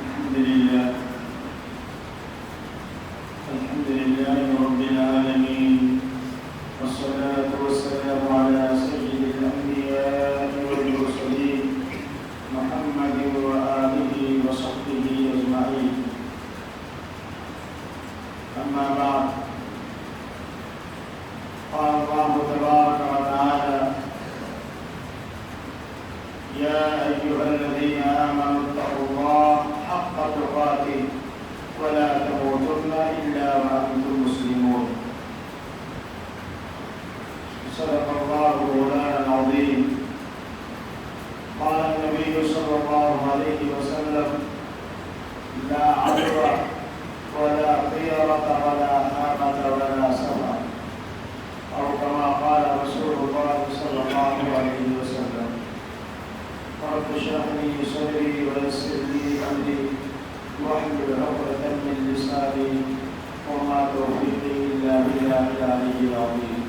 الحمد لله رب العالمين، والصلاة والسلام على سيد الأنبياء والمرسلين محمد وآله وصحبه أجمعين. أما بعد، قال الله تبارك وتعالى: يا أيها الذين آمنوا اتقوا الله حق تقاته ولا تموتن إلا وأنتم مسلمون. صدق الله مولانا العظيم. قال النبي صلى الله عليه وسلم: لا عدوى ولا طيرة ولا هامة ولا سفر، أو كما قال رسول الله صلى الله عليه وسلم. رب اشرح لي صدري ويسر لي أمري واحلل عقدة من لساني وما توفيقي إلا بالله العلي العظيم.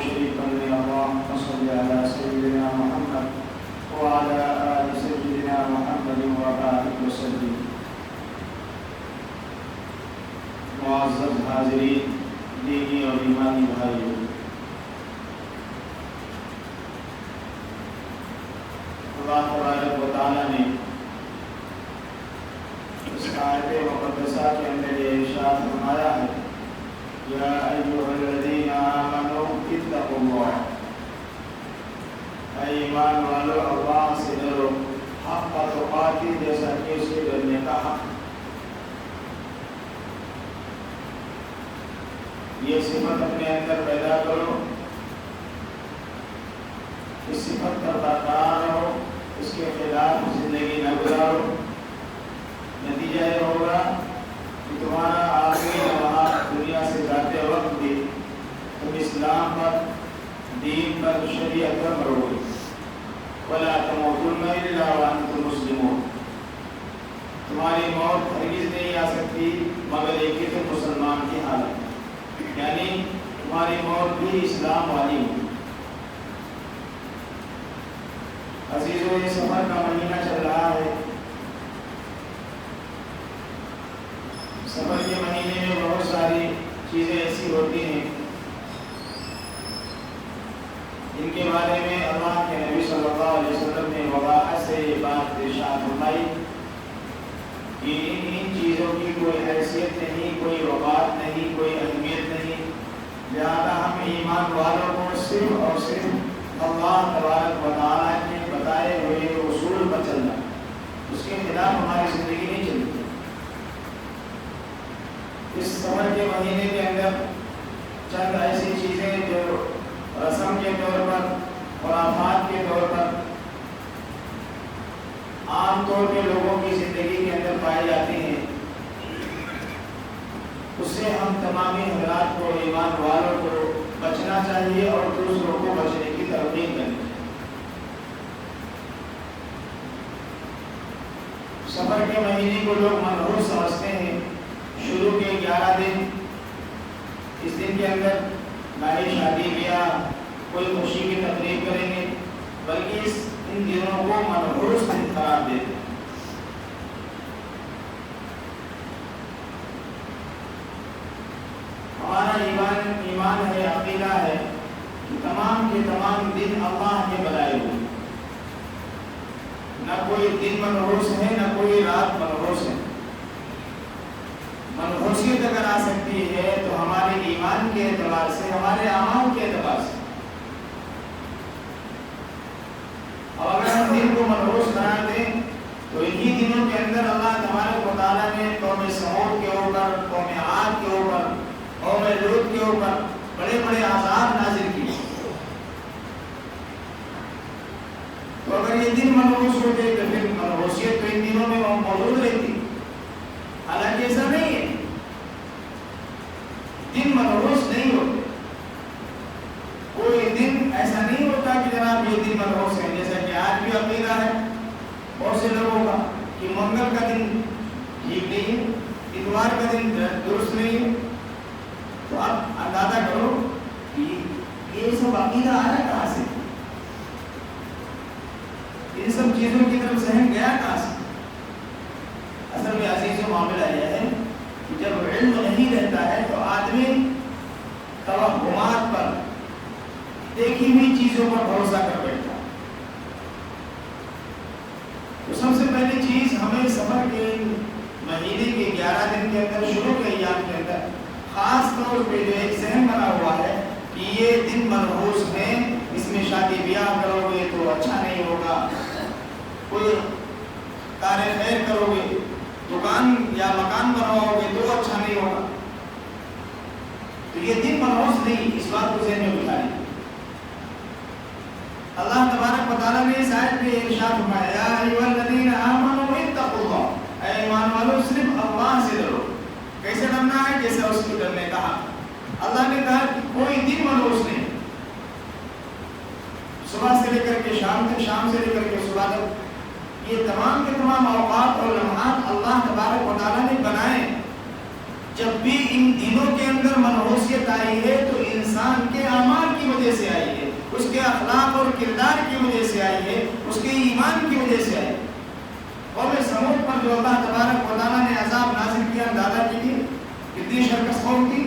شريفا اللهم صل على سيدنا محمد وعلى آل سيدنا محمد وبارك وسلم. معزز حاضرین، دینی اور ایمانی بھائیوں، اللہ تبارک و تعالیٰ نے اس آیت مقدسہ کے اندر یہ ارشاد فرمایا ہے: یا ایھا الذین آمنوا اتقوا اللہ، اے ایمان والو اللہ سے ڈرو، حق تقاتی، جیسا کہ اس کے ڈرنے کا حق. یہ صفت اپنے اندر پیدا کرو، اس صفت پر برقرار رہو، اس کے خلاف زندگی نہ گزارو. نتیجہ یہ ہوگا کہ تمہارا آخری لمحہ دنیا سے جاتے وقت بھی تم اسلام پر، دین پر، شریعت پر مرو گے. وَلَا تَمُوتُنَّ إِلَّا وَأَنْتُمْ مُسْلِمُونَ. تمہاری موت ہرگز نہیں آ سکتی مگر ایک ہی تم مسلمان کی حالت، یعنی تمہاری موت بھی اسلام والی ہوگی. عزیزو، یہ سفر کا مہینہ چل رہا ہے. سفر کے مہینے میں بہت ساری چیزیں ایسی ہوتی ہیں جن کے بارے میں اللہ کے نبی صلی اللہ علیہ وسلم نے وضاحت سے یہ بات ارشاد فرمائی کہ ان چیزوں کی کوئی حیثیت نہیں، کوئی وقات نہیں، کوئی اہمیت نہیں. لہذا ہم ایمان والوں کو صرف اور صرف اللہ تبارک و تعالیٰ کے بتائے ہوئے اصول پر چلنا، اس کے خلاف ہماری زندگی نہیں چلتی. اس سفر کے مہینے کے اندر چند ایسی چیزیں جو رسم کے طور پر، خرافات کے طور پر عام طور پہ لوگوں کی زندگی کے اندر پائی جاتی ہیں، اس سے ہم تمامی حضرات کو، ایمان والوں کو بچنا چاہیے اور دوسروں کو بچنے کی ترغیب کرنی چاہیے. سفر کے مہینے کو لوگ منحوس سمجھتے ہیں. شروع کے 11 دن، اس دن کے اندر نہ ہی شادی بیاہ، کوئی خوشی کی تقریب کریں گے، بلکہ ان دنوں کو منحوس دن قرار دیتے ہیں. ہمارا ایمان ہے، عقیدہ ہے کہ تمام کے تمام دن اللہ کے بنائے ہوئے، نہ کوئی دن منحوس ہے، نہ کوئی رات منحوس ہے. منحوسیت اگر آ سکتی ہے تو ہمارے ایمان کے اعتبار سے، ہمارے اعمال کے اعتبار سے. اور اگر ہم دن کو منحوس قرار دیں تو انہی دنوں کے اندر اللہ تبارک و تعالیٰ نے قوم سمود کے اوپر، قوم عاد کے اوپر، قوم لوط کے اوپر بڑے بڑے عذاب نازل کیے. تو اگر یہ دن منحوس ہوتے تو پھر منحوسیت تو ان دنوں میں موجود رہتی. حالانکہ ایسا نہیں ہے، دن منحوس نہیں ہوتے. کوئی دن ایسا نہیں ہوتا کہ جناب یہ دن منحوس ہے. جیسا کہ آج بھی عقیدہ ہے بہت سے لوگوں کا کہ منگل کا دن ٹھیک نہیں ہے، اتوار کا دن درست نہیں ہے. تو آپ اندازہ کرو کہ یہ سب عقیدہ آ رہا کہاں سے، ان سب چیزوں کی طرف ذہن گیا کہاں سے. عزیز معاملہ یہ ہے کہ جب علم نہیں رہتا ہے تو آدمی توہمات پر، دیکھی ہوئی چیزوں پر بھروسہ کر بیٹھتا ہے۔ تو سب سے پہلی چیز ہمیں سفر کے مہینے کے 11 دن کے اندر، شروع کے ایام کے اندر خاص طور پہ جو ایک ذہن بنا ہوا ہے کہ یہ دن منحوس ہیں، اس میں شادی بیاہ کرو گے تو اچھا نہیں ہوگا، کوئی کار خیر کرو گے، دکان یا مکان بناؤ گے تو اچھا نہیں ہوگا۔ تو یہ دن منحوس نہیں، اس بات کو ذہن میں بٹھا لیں۔ اللہ تبارک و تعالیٰ نے اس آیت میں ارشاد فرمایا یا ایھا الذین آمنوا اتقوا اللہ، اے ایمان والو صرف اللہ سے ڈرو۔ کیسے ڈرنا ہے؟ جیسے اس کو ڈرنے کہا۔ اللہ نے کہا کہ کوئی دن منحوس نہیں، صبح سے لے کر کے شام تک، شام سے لے کر کے صبح تک، یہ تمام کے تمام اوقات اور لمحات اللہ تبارک و تعالیٰ نے بنائے۔ جب بھی ان دنوں کے اندر منحوسیت آئی ہے تو انسان کے اعمال کی وجہ سے آئی ہے، اس کے اخلاق اور کردار کی وجہ سے آئی ہے، اس کے ایمان کی وجہ سے آئی ہے۔ قوم سمود پر جو اللہ تبارک و تعالیٰ نے عذاب نازل کیا، اندازہ کیجیے کتنی شرکس قوم تھی۔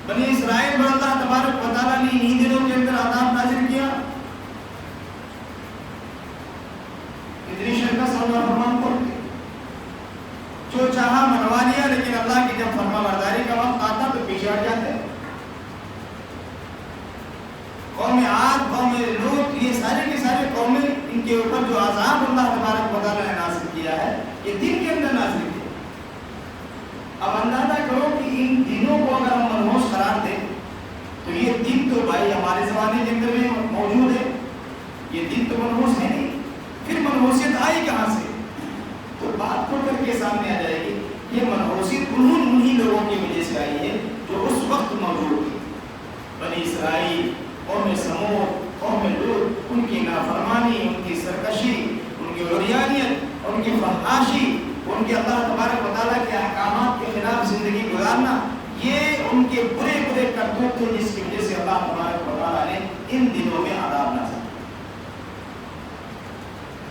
بنی اسرائیل پر اللہ تبارک و تعالیٰ نے انہی دنوں کے اندر عذاب نازل کیا، کتنی شرکس اور نافرمان قوم تھی۔ جو چاہا منوا لیا، لیکن اللہ کی جب فرما برداری کا وقت آتا تو پیچھے ہٹ جاتے۔ قوم عاد، قوم لوط، یہ سارے کے سارے قومیں، ان کے اوپر جو عذاب اللہ تبارک و تعالیٰ نے نازل کیا ہے، یہ دن کے اندر نازل کیا۔ اب اندازہ کرو کہ ان دنوں کو اگر ہم منحوس قرار دیں تو یہ دن تو بھائی ہمارے زمانے کے اندر میں موجود ہے، یہ دن تو منحوس ہے نہیں، پھر منحوسیت آئی کہاں سے؟ تو بات کھل کر کے سامنے آ جائے گی، یہ منحوسیت انہی لوگوں کی وجہ سے آئی ہے جو اس وقت موجود تھی۔ بنی اسرائیل، قوم سمود، قوم لوط، ان کی نافرمانی، ان کی سرکشی، ان کی عریانیت، ان کی فحاشی، ان کے اللہ تبارک و تعالیٰ کے احکامات کے خلاف زندگی گزارنا، یہ ان کے برے برے کرتوت تھے جس کی وجہ سے اللہ تبارک و تعالیٰ نے ان دنوں میں عذاب نازل کیا۔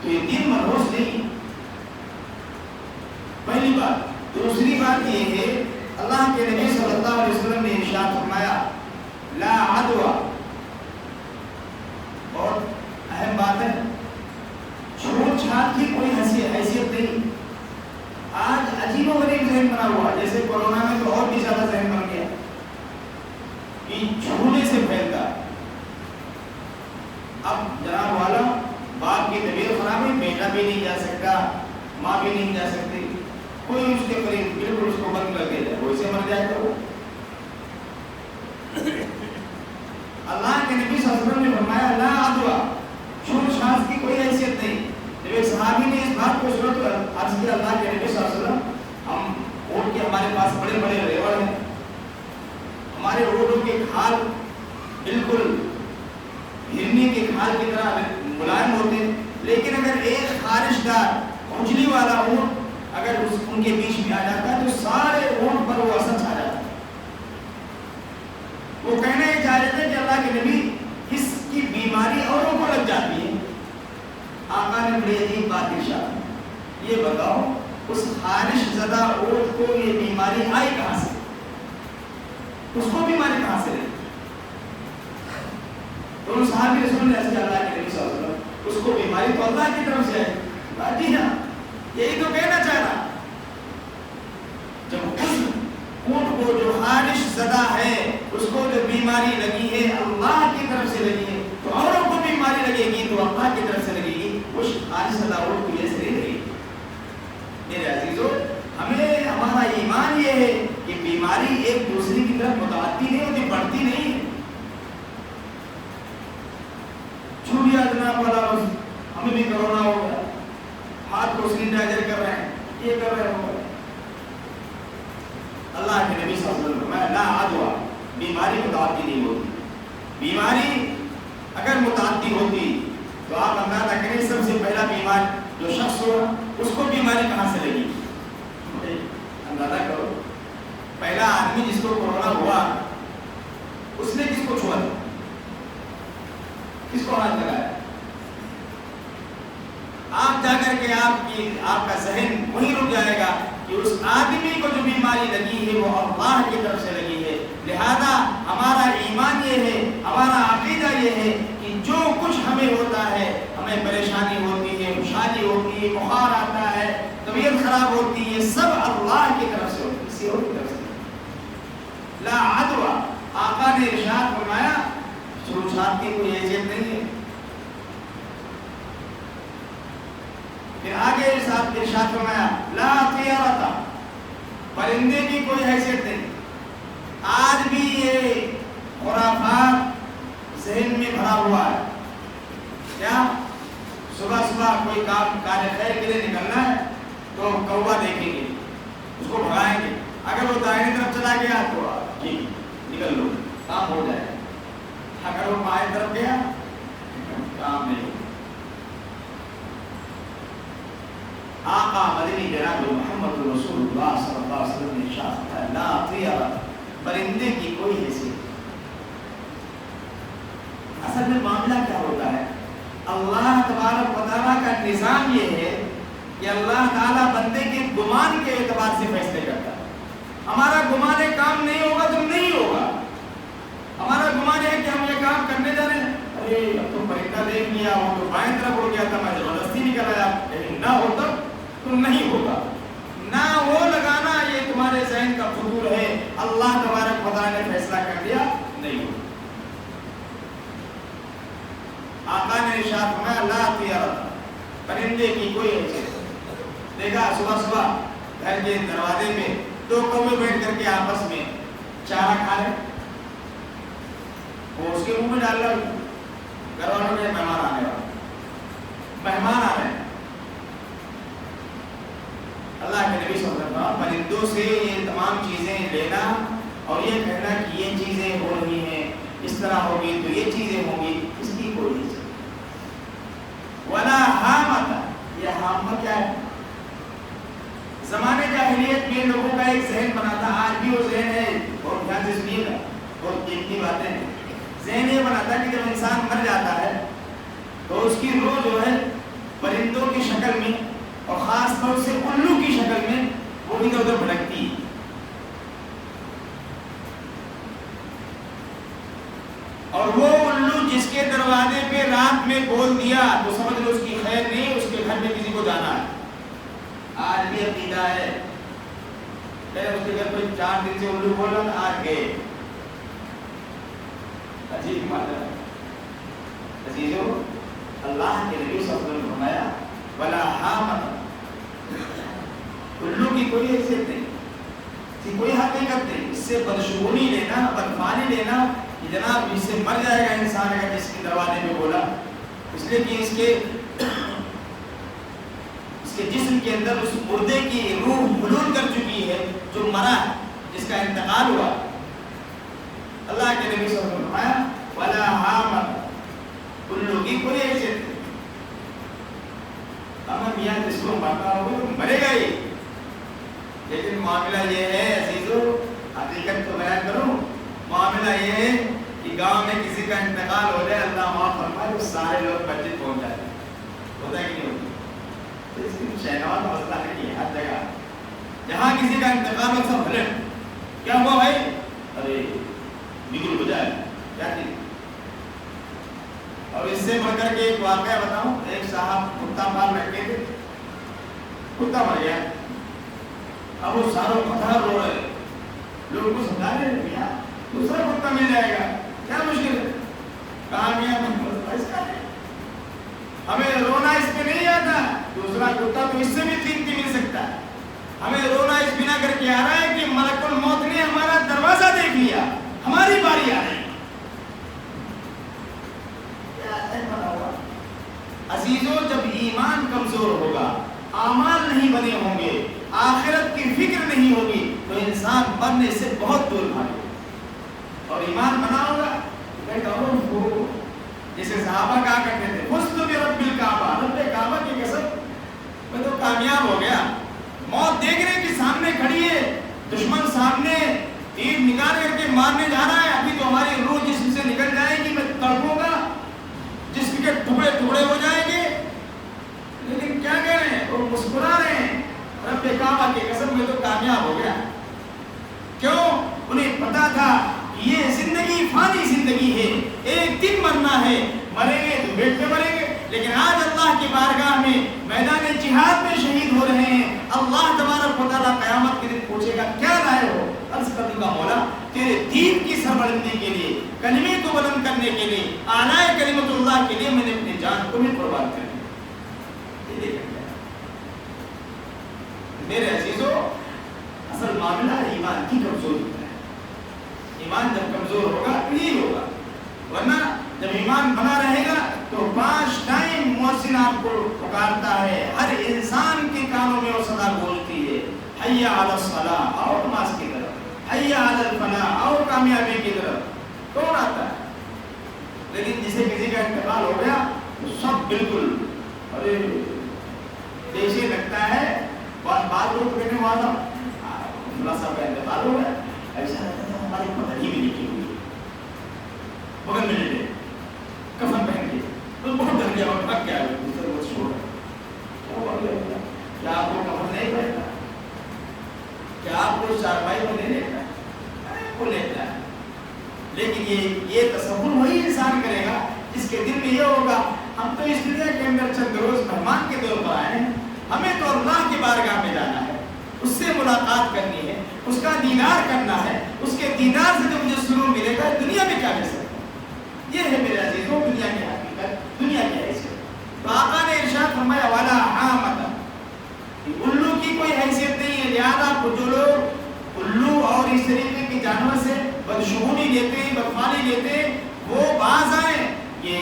تو یہ دن منحوس نہیں، پہلی بات۔ دوسری بات یہ ہے، اللہ کے نبی صلی اللہ علیہ وسلم نے ارشاد فرمایا لا عدوى، اور اہم بات ہے، چھوٹ چھاٹ کی کوئی حیثیت نہیں۔ آج عجیب و غریب ذہن بنا ہوا، جیسے کورونا میں تو اور بھی زیادہ ذہن بن گیا کہ چھونے سے پھیلتا۔ اب جناب والا، باپ کی طبیعت خراب ہے، بیٹا بھی نہیں جا سکتا، ماں بھی نہیں جا سکتی، کوئی اس کے قریب بالکل اس کو بند کر کے جائے، وہ اسے مر جائے تو اللہ کے نبی صلی اللہ علیہ وسلم نے فرمایا لا عدوى، چھوٹ چھاٹ کی کوئی حیثیت نہیں۔ جب ایک صحابی نے اس بات کو سنا تو عرض کیا اللہ کے نبی صلی اللہ علیہ وسلم، ہم اونٹ کے ہمارے پاس بڑے بڑے ریوڑ ہیں، ہمارے اونٹوں کے کھال بالکل ہرنی کے کھال کی طرح ملائم ہوتے ہیں، لیکن اگر ایک خارش دار اونچلی والا اونٹ اگر ان کے بیچ میں آ جاتا ہے تو سارے اونٹ پر وہ اثر چھا جاتا ہے۔ وہ کہنا یہ چاہ رہے تھے کہ اللہ کے نبی، اس کی بیماری اوروں کو لگ جاتی ہے۔ آقا نے بڑی عجیب بات ارشاد، یہ بتاؤ اس خارش زدہ اونٹ کو یہ بیماری آئی کہاں سے؟ اس کو بیماری کہاں سے لگی؟ تو ان صحابی رسول نے ایسے اللہ کے نبی صلی اللہ علیہ وسلم، اس کو بیماری تو اللہ کی طرف سے ہے۔ جی ہاں، یہی تو کہنا چاہ رہا، جب اس اونٹ کو جو خارش زدہ ہے، اس کو جو بیماری لگی ہے اللہ کی طرف سے لگی ہے، تو اوروں کو بیماری لگے گی تو اللہ کی طرف سے لگے گی، اس خارش زدہ اونٹ کی وجہ سے نہیں لگے گی۔ میرے عزیزو، ہمیں ہمارا ایمان یہ ہے کہ بیماری ایک دوسرے کی طرف متعدی نہیں ہوتی، بڑھتی نہیں ہے۔ چھوڑیا جناب والا، ہمیں بھی کرونا ہو گیا، ہاتھ کو سینیٹائزر کر رہے ہیں، یہ کر رہے ہیں۔ اللہ کے نبی صلی اللہ علیہ وسلم میں لا عدوى، بیماری متعدی نہیں ہوتی۔ بیماری اگر متعدی ہوتی تو آپ اندازہ کریں سب سے پہلا بیمار جو شخص ہو اس کو بیماری کہاں سے لگی؟ اندازہ کرو، پہلا آدمی جس کو کورونا ہوا اس نے کس کو چھوا تھا؟ کس کو ہاتھ لگایا؟ آپ جا کر کے آپ کا ذہن وہیں رک جائے گا کہ اس آدمی کو جو بیماری لگی ہے وہ اللہ کی طرف سے لگی ہے. لہذا ہمارا ایمان یہ ہے، ہمارا عقیدہ یہ ہے کہ جو کچھ ہمیں ہوتا ہے، ہمیں پریشانی ہوتی ہے، خوشحالی ہوتی ہے، بخار آتا ہے، طبیعت خراب ہوتی ہے، سب اللہ کی طرف سے ہوتی ہے، کسی اور کی طرف سے. لا عدوہ، آقا نے ارشاد فرمایا چھوٹ-چھاٹ کی کوئی حیثیت نہیں ہے. پھر آگے ارشاد فرمایا لا طیرۃ، پرندے کی کوئی حیثیت نہیں. آج بھی یہ خرافات ذہن میں بھرا ہوا ہے. کیا صبح صبح کوئی کام کار خیر کے لیے نکلنا ہے تو کوا دیکھیں گے، اس کو بھگائیں گے. اگر وہ دائیں طرف چلا گیا تو ٹھیک نکل لو، کام ہو جائے. اگر وہ بائیں طرف گیا کام نہیں. آقا مدنی جناب محمد رسول اللہ صلی اللہ علیہ وسلم نے ارشاد فرمایا لا طیرۃ، پرندے کی کوئی حیثیت. اصل میں معاملہ کیا ہوتا ہے؟ اللہ تبارک و تعالیٰ کا نظام یہ ہے کہ اللہ تعالیٰ بندے کے گمان کے اعتبار سے فیصلے کرتا ہے. ہمارا گمان کام نہیں ہوگا تو نہیں ہوگا. ہمارا گمان ہے کہ ہم یہ کام کرنے جا رہے ہیں، ارے اب تو پرندہ دیکھ لیا، وہ تو بائیں طرف ہو گیا تھا، میں زبردستی نکل آیا، لیکن نہ ہوتا تو نہیں ہوگا. نہ وہ لگانا یہ تمہارے ذہن کا فضول ہے. اللہ تبارک و تعالیٰ نے فیصلہ کر دیا نہیں ہوگا. آقا نے ارشاد فرمایا لا طیرۃ، پرندے کی کوئی حیثیت. دیکھا صبح صبح گھر کے دروازے پہ دو کوے بیٹھ کر کے آپس میں چارہ کھا رہے، وہ اس کے منہ میں ڈال رہا. گھر والوں کے مہمان آنے والے، مہمان آ رہے ہیں. اللہ کے نبی صلی اللہ علیہ وسلم پرندوں سے یہ تمام چیزیں لینا اور یہ کہنا کہ یہ چیزیں ہو رہی ہیں، اس طرح ہوگی تو یہ چیزیں ہوں گی، اس کی کوئی نہیں. ولا حامۃ، یہ حامہ کیا ہے؟ زمانے جاہلیت میں لوگوں کا ایک ذہن بنا تھا، آج بھی وہ ذہن ہے، اور دھیان سے سنیے گا، بہت قیمتی باتیں ہیں. ذہن یہ بنا تھا کہ جب انسان مر جاتا ہے تو اس کی روح جو ہے پرندوں کی شکل میں اور خاص طور سے الو کی شکل میں وہ ادھر ادھر بھٹکتی ہے. اور وہ الو جس کے دروازے پہ رات میں بول دیا تو سمجھ لو اس کی خیر نہیں، اس کے گھر میں کسی کو جانا ہے. آج بھی عقیدہ ہے، پہلے اس کے گھر پہ 4 دن سے الو بول رہا تھا، آج گئے. عجیب مانا. عزیزو، اللہ کے نبی صلی اللہ علیہ وسلم نے فرمایا ولا حامۃ، الو کی کوئی حیثیت نہیں، اس کی کوئی حقیقت نہیں. اس سے بدشگونی لینا، بدفانی لینا کہ جناب اس سے مر جائے گا انسان اگر جس کے دروازے میں بولا، اس لیے کہ اس کے جسم کے اندر اس مردے کی روح حلول کر چکی ہے جو مرا ہے، جس کا انتقال ہوا. اللہ کے نبی صلی اللہ علیہ وسلم نے فرمایا ولا حامۃ، الو کی کوئی حیثیت نہیں. اب میاں جس کو مرنا ہوگا تو مرے گا ہی، لیکن معاملہ یہ ہے عزیزو، حقیقت تو بیان کروں، معاملہ یہ ہے کہ گاؤں میں کسی کا انتقال ہو جائے، اللہ معاف فرمائے، تو سارے لوگ مسجد پہنچ جاتے ہیں. ہوتا ہے کہ نہیں ہوتا؟ تو اس کی شہنواز کا مسئلہ نہیں ہے. ہر جگہ جہاں کسی کا انتقال ہو سب بھلے کیا ہوا بھائی، ارے بگڑ ہو جائے کیا چیز. اور اس سے بڑھ کر کے ایک واقعہ بتاؤں. ایک صاحب کتا پال رکھے تھے، کتا مر گیا. اب وہ ساروں پتھر رو رہے، لوگ کو سمجھا رہے ہیں دوسرا کتا مل جائے گا، کیا مشکل ہے. ہمیں رونا اس پہ نہیں آتا، دوسرا کتا تو اس سے بھی قیمتی مل سکتا ہے. ہمیں رونا اس بنا کر کے آ رہا ہے کہ ملک الموت نے ہمارا دروازہ دیکھ لیا، ہماری باری آ رہی. عزیزوں، جب ایمان کمزور ہوگا، اعمال نہیں بنے ہوں گے، آخرت کی فکر نہیں ہوگی تو انسان مرنے سے بہت دور بھاگے. اور ایمان بنا ہوگا جیسے صحابہ کہا کرتے تھے فزت برب الکعبہ، رب کعبہ کی قسم میں تو کامیاب ہو گیا. موت دیکھ رہے کہ سامنے کھڑی ہے، دشمن سامنے تیر نکال کر کے مارنے جا رہا ہے. ابھی تو ہماری روح جسم سے نکل جائے گی، میں تڑپوں گا، جسم کے ٹکڑے ٹکڑے ہو جائیں گے. لیکن زندگی ہے، ایک دن مرنا ہے، مریں گے تو بیٹ میں مریں گے، لیکن آج اللہ کی بارگاہ میں میدان جہاد میں شہید ہو رہے ہیں۔ اللہ تبارک و تعالیٰ قیامت کے دن پوچھے گا کیا لائے ہو؟ عرض کر دوں گا مولا تیرے دین کی سربلندی کے لیے، کلمے کو بلند کرنے کے لیے، اعلیٰ کلمت اللہ کے لیے میں نے اپنی جان کو بھی قربان کر دی۔ میرے عزیزو، اصل معاملہ ایمان کی کمزوری کا ہے۔ ایمان جب کمزور ہوگا تو یہی ہوگا، ورنہ جب ایمان بنا رہے گا تو 5 ٹائم مؤذن آپ کو پکارتا ہے، ہر انسان کے کانوں میں وہ صدا گونجتی ہے، حی علی الصلاۃ، آؤ نماز کی طرف، حی علی الفلاح، آؤ کامیابی کی طرف۔ کون آتا ہے؟ لیکن جسے کسی کا انتقال ہو گیا تو سب بالکل ارے جیسے لگتا ہے، بعض لوگ کہنے والا اللہ صاحب کا انتقال ہو گیا، ایسا لگتا تھا ہماری پتھری بھی لکھی ہوئی ہے، بغل میں لیٹے کفن پہن کے، تو بہت ڈر گیا اور بھگ گیا، دوسرے وہ چھوڑ کیا آپ کو کفن نہیں پہنتا؟ کیا آپ کو چارپائی کو نہیں لیتا؟ وہ لیتا ہے، لیکن یہ تصور وہی انسان کرے گا جس کے دل میں یہ ہوگا ہم تو اس دنیا کے اندر چند روز مہمان کے طور پر آئے ہیں، ہمیں تو اللہ کی بارگاہ میں جانا ہے، اس سے ملاقات کرنی ہے، اس کا دیدار کرنا ہے، اس کے دیدار سے جو مجھے سرور ملے گا دنیا میں کیا مل سکتا ہے؟ یہ ہے میرے عزیزوں دنیا کی حقیقت، دنیا کی حیثیت۔ تو آقا نے ارشاد فرمایا والا حامتا، الو کی کوئی حیثیت نہیں ہے، لہذا جو لوگ الو اور اس طریقے کے جانور سے بدشگونی لیتے ہیں، بدفعلی لیتے ہیں، وہ باز آئیں۔ یہ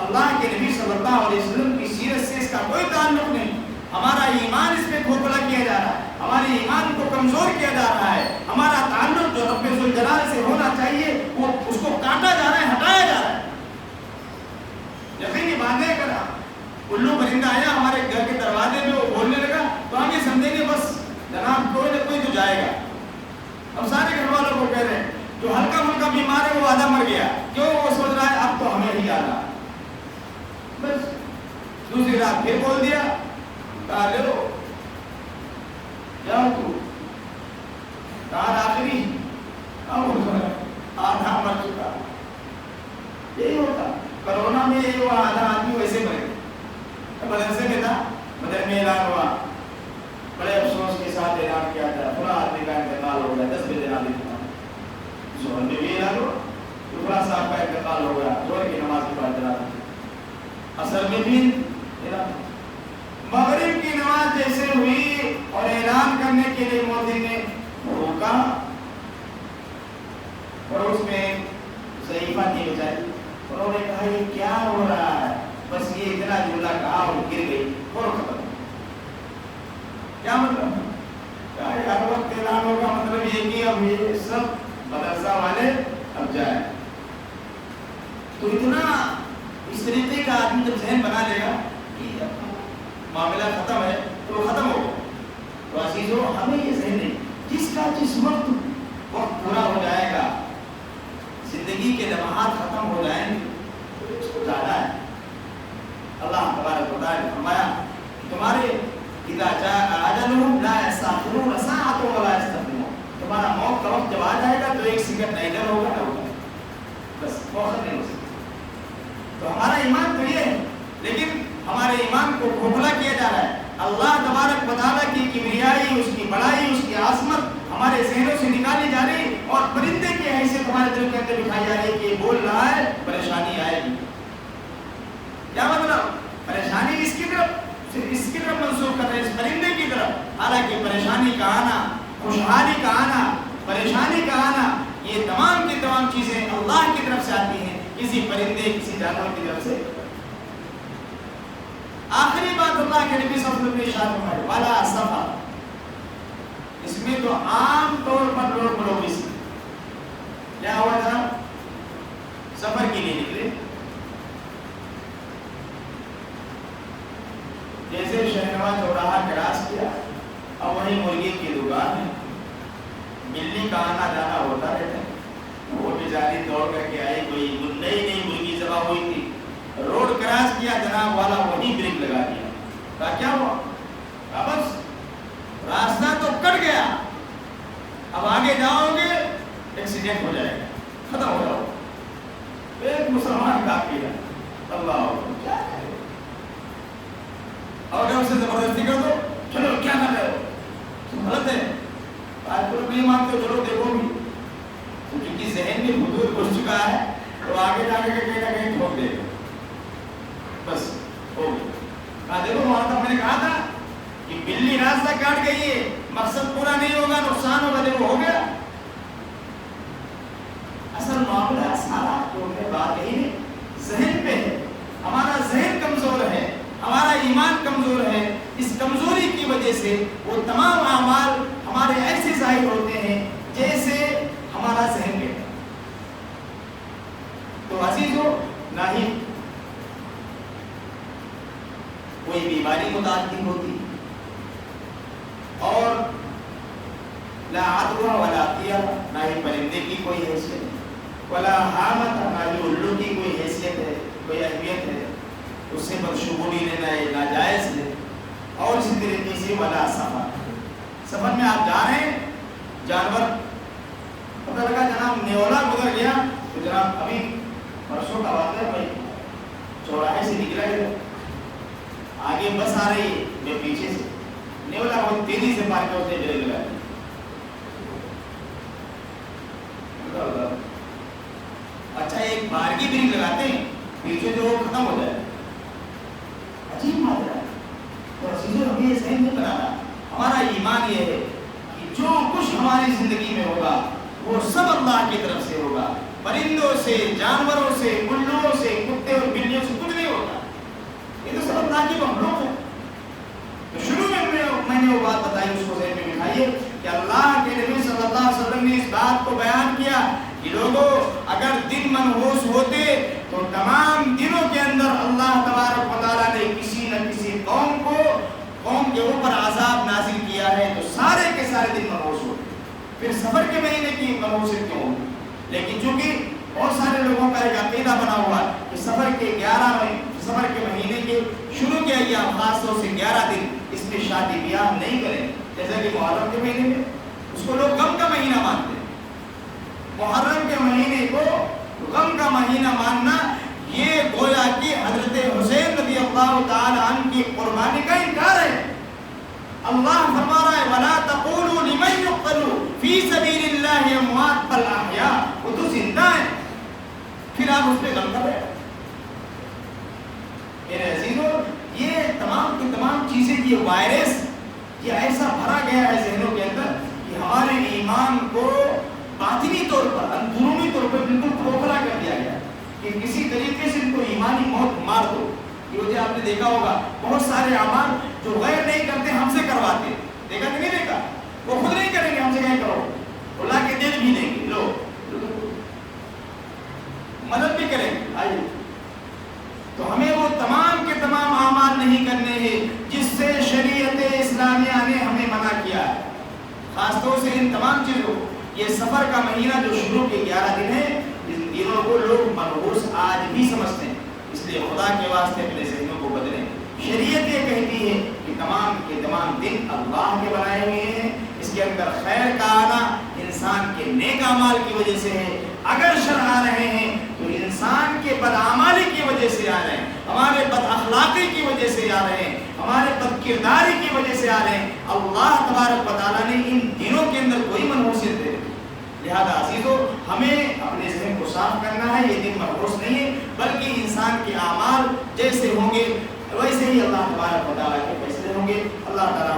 اللہ کے نبی صلی اللہ علیہ وسلم کی سیرت سے اس کا کوئی تعلق نہیں۔ ہمارا ایمان اس پہ کھوکھلا کیا جا رہا ہے، ہمارے ایمان کو کمزور کیا جا رہا ہے، ہمارا تعلق جو رب ذوالجلال سے ہونا چاہیے وہ اس کو کاٹا جا رہا ہے، ہٹایا جا رہا ہے۔ یقینی بات ہے کرا الو پرندہ آیا ہمارے گھر کے دروازے میں، وہ بولنے لگا تو ہم یہ سمجھیں گے بس جناب کوئی نہ کوئی تو جائے گا۔ ہم سارے گھر والوں کو کہہ رہے ہیں جو ہلکا پھلکا بیمار ہے وہ آدھا مر گیا، کیوں؟ وہ سوچ رہا ہے اب تو ہمیں ہی آنا۔ بس دوسری رات پھر بول دیا، کہا لو جاؤ تو، کہا آخری آدھا مر چکا۔ یہی ہوتا کرونا میں، یہی ہوا، آدھا آدمی ویسے مرے۔ مدرسے میں تھا، مدر میں اعلان ہوا، بڑے افسوس کے ساتھ اعلان کیا تھا فلاں آدمی کا انتقال ہو گیا، 10 بجے نازل ہوا۔ ظہر میں بھی اعلان ہوا، فلاں صاحب کا انتقال ہو گیا، ظہر کی نماز کے بعد اعلان ہوا۔ عصر میں بھی اعلان، مغرب کی نماز جیسے ہوئی اور اعلان کرنے کے لیے مؤذن نے روکا، اور اس میں ضعیفہ تھی بیچاری، انہوں نے کہا یہ کیا ہو رہا ہے؟ بس یہ اتنا جملہ کہا اور گر گئی اور ختم۔ کیا مطلب؟ کیا ہر وقت اعلان ہوگا، مطلب یہ کہ اب یہ سب مدرسہ والے اب جائیں۔ تو اتنا اس طریقے کا آدمی جب ذہن بنا لے گا کہ اب معاملہ ختم ہے تو ختم ہوگا۔ تو عزیزو ہمیں یہ ذہن نہیں، جس کا جس وقت پورا ہو جائے گا، زندگی کے لمحات ختم ہو جائیں گے تو اس کو جانا ہے۔ اللہ تبارک و تعالیٰ نے فرمایا تمہارے اذا جاء اجلهم لا يستأخرون ساعة ولا يستقدمون، تمہارا موت کا وقت جب آ جائے گا تو 1 سیکنڈ نہ ادھر ہوگا نہ ادھر، بس موت نہیں ہو سکتی۔ تو ہمارا ایمان تو یہ ہے، لیکن ہمارے ایمان کو کھوکھلا کیا جا رہا ہے۔ اللہ تبارک و تعالیٰ کی کبریائی، اس کی بڑائی، اس کی عظمت ہمارے ذہنوں سے نکالی جا رہی، اور پرندے کی حیثیت ہمارے دل کے اندر بٹھائی جا رہی ہے کہ یہ بول رہا ہے پریشانی آئے گی۔ کیا مطلب؟ پریشانی اس کی طرف منسوخ کر رہے ہیں، اس پرندے کی طرف، حالانکہ پریشانی کا آنا، خوشحالی کا آنا، پریشانی کا آنا، یہ تمام کی تمام چیزیں اللہ کی طرف سے آتی ہیں، کسی پرندے کسی جانور کی طرف سے۔ آخری بات اللہ کے نبی صلی اللہ علیہ وسلم نے ارشاد فرمایا والا سفر، اس میں تو عام طور پر لوگ ملوث ہیں۔ کیا ہوا تھا؟ سفر کے لیے نکلے، جیسے شہنوا چوراہا کراس کیا، اب وہیں مرغی کی دکان ہے، بلی کا آنا جانا ہوتا رہتا ہے، وہ بیچاری دوڑ کر کے آئی، کوئی نئی مرغی ذبح ہوئی تھی، روڈ کراس کیا، جناب والا وہی بریک لگا دیا۔ کہا کیا ہوا؟ کہا بس راستہ تو کٹ گیا، اب آگے جاؤ گے ایکسیڈنٹ ہو جائے گا، ختم ہو جاؤ۔ مسلمان کا عقیدہ اللہ کیا کرے. اور اگر اسے زبردستی کر دو چلو کیا کر رہے ہو غلط ہے آج تو نہیں مانتے چلو دیکھو بھی کیونکہ ذہن میں حضور گھس چکا ہے تو آگے جا کے کہیں نہ کہیں ٹھوک دے گا بس ہو گیا. دیکھو وہاں تک میں نے کہا تھا کہ بلی راستہ کاٹ گئی ہے مقصد پورا نہیں ہوگا نقصان ہوگا دیکھو ہو گیا. اصل معاملہ سارا جو ہے بات یہی ہے ذہن پہ ہے. ہمارا ذہن کمزور ہے ہمارا ایمان کمزور ہے. اس کمزوری کی وجہ سے وہ تمام اعمال ہمارے ایسے ظاہر ہوتے ہیں جیسے ہمارا ذہن ہے. تو عزیزو نہ ہی کوئی بیماری متعدد ہوتی اور لا عدوى ولا طيرة نہ ہی پرندے کی کوئی حیثیت ولا حامت نہ ہی الو کی کوئی حیثیت ہے کوئی اہمیت ہے اس سے بدشگونی لینا ناجائز ہے. اور اسی طریقے سے ولا سفر میں آپ جا رہے ہیں جانور پتہ لگا جناب نیولا گزر گیا تو جناب ابھی پرسوں کا بات ہے بھائی چوراہے سے نکلا گیا آگے بس آ رہی ہے میں پیچھے سے نیولا بہت تیزی سے پار کر اسے بریک لگا دی. اچھا ایک بار کی بریک لگاتے ہیں پیچھے جو وہ ختم ہو جائے عجیب ماجرا ہے. تو عزیزو ہمیں یہ ذہن نہیں بنانا. ہمارا ایمان یہ ہے کہ جو کچھ ہماری زندگی میں ہوگا وہ سب اللہ کی طرف سے ہوگا. پرندوں سے جانوروں سے الوں سے کتے اور بلیوں سے کچھ نہیں ہوتا. یہ تو سب اللہ کی مخلوق ہے. تو شروع میں نے وہ بات بتائی اس کو ذہن میں بٹھائیے کہ اللہ کے نبی صلی اللہ علیہ وسلم نے اس بات کو بیان کیا کہ لوگوں اگر دن منحوس ہوتے تو تمام دنوں کے اندر اللہ تبارک و تعالیٰ نے کسی نہ کسی قوم کے اوپر عذاب نازل کیا ہے تو سارے کے سارے دن منحوس ہوتے. پھر سفر کے مہینے کی منحوسیت کیوں ہوگی؟ لیکن چونکہ بہت سارے لوگوں کا ایک عقیدہ بنا ہوا ہے کہ سفر کے مہینے کے شروع کے ایام خاص طور سے 11 دن اس میں شادی بیاہ نہیں کریں. جیسا کہ محرم کے مہینے میں اس کو لوگ غم کا مہینہ مانتے ہیں. محرم کے مہینے کو غم کا مہینہ ماننا یہ گویا کہ حضرت حسین رضی اللہ تعالی عنہ کی قربانی کا انکار ہے. اللہ فرما رہا ہے وَلَا تَقُولُوا لِمَنْ يُقْتَلُ فِي سَبِيلِ اللَّهِ أَمْوَاتٌ بَلْ أَحْيَاءٌ. وہ تو زندہ ہے پھر آپ اس پہ غم کر رہے ہیں. میرے عزیزو یہ تمام کی تمام چیزیں یہ وائرس یہ ایسا بھرا گیا ہے ذہنوں کے اندر کہ ہمارے ایمان کو باطنی طور پر اندرونی طور پر بالکل کھوکھلا کر دیا گیا کہ کسی طریقے سے ان کو ایمانی موت مار دو. یہ وجہ آپ نے دیکھا ہوگا بہت سارے اعمال جو غیر نہیں کرتے ہم سے کرواتے. دیکھا کہ نہیں دیکھا؟ وہ خود نہیں کریں گے ہم سے کہیں کرو اللہ کے دل بھی دیں گے لو مدد بھی کریں گے. آئیے تو ہمیں وہ تمام کے تمام اعمال نہیں کرنے ہیں جس سے شریعت اسلامیہ نے ہمیں منع کیا ہے. خاص طور سے ان تمام چیزوں یہ سفر کا مہینہ جو شروع کے 11 دن ہے ان دنوں کو لوگ منحوس آج بھی سمجھتے ہیں. اس لیے خدا کے واسطے اپنے ذہنوں کو بدلیں. شریعت یہ کہتی ہے کہ تمام کے تمام دن اللہ کے بنائے ہوئے ہیں. اس کے اندر خیر کا آنا انسان کے نیک اعمال کی وجہ سے ہے. اگر شر آ رہے ہیں تو انسان کے بدعمالی کی وجہ سے آ رہے ہیں, ہمارے بد اخلاقی کی وجہ سے آ رہے ہیں, ہمارے بد کرداری کی وجہ سے آ رہے ہیں. اللہ تبارک و تعالیٰ نے ان دنوں کے اندر کوئی منحوسیت دے. لہذا عزیزو ہمیں اپنے ذہن کو صاف کرنا ہے. یہ دن منحوس نہیں ہے بلکہ انسان کے اعمال جیسے ہوں گے ویسے ہی اللہ تبارک و تعالیٰ کے فیصلے ہوں گے. اللہ تعالیٰ